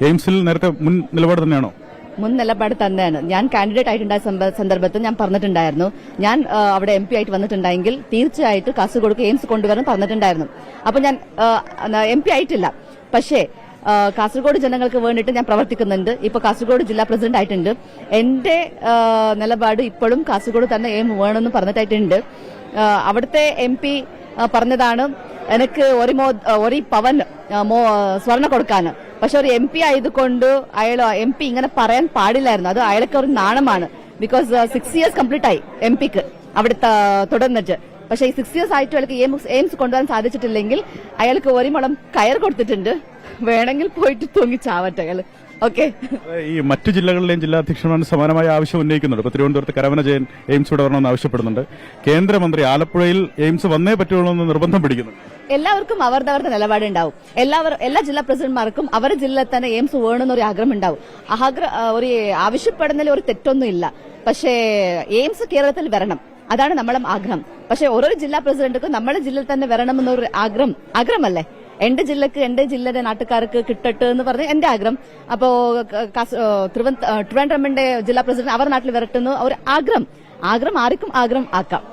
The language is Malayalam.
എയിംസിൽ നേരത്തെ മുൻ നിലപാട് തന്നെയാണോ? മുൻ നിലപാട് തന്നെയാണ്. ഞാൻ കാൻഡിഡേറ്റ് ആയിട്ടുണ്ടായ സന്ദർഭത്തിൽ ഞാൻ പറഞ്ഞിട്ടുണ്ടായിരുന്നു, ഞാൻ അവിടെ MP ആയിട്ട് വന്നിട്ടുണ്ടെങ്കിൽ തീർച്ചയായിട്ടും കാസർഗോഡ് എയിംസ് കൊണ്ടുവരാൻ പറഞ്ഞിട്ടുണ്ടായിരുന്നു. അപ്പൊ ഞാൻ MP ആയിട്ടില്ല, പക്ഷേ കാസർഗോഡ് ജനങ്ങൾക്ക് വേണ്ടിയിട്ട് ഞാൻ പ്രവർത്തിക്കുന്നുണ്ട്. ഇപ്പൊ കാസർഗോഡ് ജില്ലാ പ്രസിഡന്റ് ആയിട്ടുണ്ട്. എന്റെ നിലപാട് ഇപ്പോഴും കാസർഗോഡ് തന്നെ എയിം വേണമെന്ന് പറഞ്ഞിട്ടായിട്ടുണ്ട്. അവിടുത്തെ MP പറഞ്ഞതാണ് എനിക്ക് ഒരു പവൻ സ്വർണ്ണ കൊടുക്കാൻ. പക്ഷെ ഒരു MP ആയതുകൊണ്ട് അയാൾ MP ഇങ്ങനെ പറയാൻ പാടില്ലായിരുന്നു. അത് അയാൾക്ക് ഒരു നാണമാണ്. ബിക്കോസ് 6 years കംപ്ലീറ്റ് ആയി MP-ക്ക് അവിടെ തുടർന്നിട്ട്. പക്ഷെ ഈ 6 years ആയിട്ട് അയാൾക്ക് എയിംസ് കൊണ്ടുവരാൻ സാധിച്ചിട്ടില്ലെങ്കിൽ അയാൾക്ക് ഒരു മുളം കയർ കൊടുത്തിട്ടുണ്ട്. വേണമെങ്കിൽ പോയിട്ട് തൂങ്ങിച്ചാവട്ടെ അയാൾ. ഓക്കെ. ഈ മറ്റു ജില്ലകളിലെയും ജില്ലാ അധ്യക്ഷന്മാർ സമാനമായ ആവശ്യം ഉന്നയിക്കുന്നുണ്ട്. ഇപ്പൊ തിരുവനന്തപുരത്ത് കരവന ജയൻ എയിംസ് ഇവിടെ വരണമെന്ന് ആവശ്യപ്പെടുന്നുണ്ട്. കേന്ദ്രമന്ത്രി ആലപ്പുഴയിൽ എയിംസ് വന്നേ പറ്റുള്ളൂ എന്ന് നിർബന്ധം പിടിക്കുന്നുണ്ട്. എല്ലാവർക്കും അവരുടെ നിലപാടുണ്ടാവും. എല്ലാ ജില്ലാ പ്രസിഡന്റ്മാർക്കും അവരുടെ ജില്ലയിൽ തന്നെ എയിംസ് വേണമെന്നൊരു ആഗ്രഹം ഉണ്ടാവും. ഒരു ആവശ്യപ്പെടുന്നതിൽ ഒരു തെറ്റൊന്നുമില്ല. പക്ഷേ എയിംസ് കേരളത്തിൽ വരണം, അതാണ് നമ്മളെ ആഗ്രഹം. പക്ഷെ ഓരോ ജില്ലാ പ്രസിഡന്റുക്കും നമ്മുടെ ജില്ലയിൽ തന്നെ വരണമെന്നൊരു ആഗ്രഹമല്ലേ? എന്റെ ജില്ലക്ക് എന്റെ ജില്ലയുടെ നാട്ടുകാർക്ക് കിട്ടട്ടെ എന്ന് പറഞ്ഞ് എന്റെ ആഗ്രഹം. അപ്പോ ട്രിവാൻഡ്രമിന്റെ ജില്ലാ പ്രസിഡന്റ് അവർ നാട്ടിൽ വരട്ടുന്നു ഒരു ആഗ്രഹം ആർക്കും ആഗ്രഹം ആക്കാം.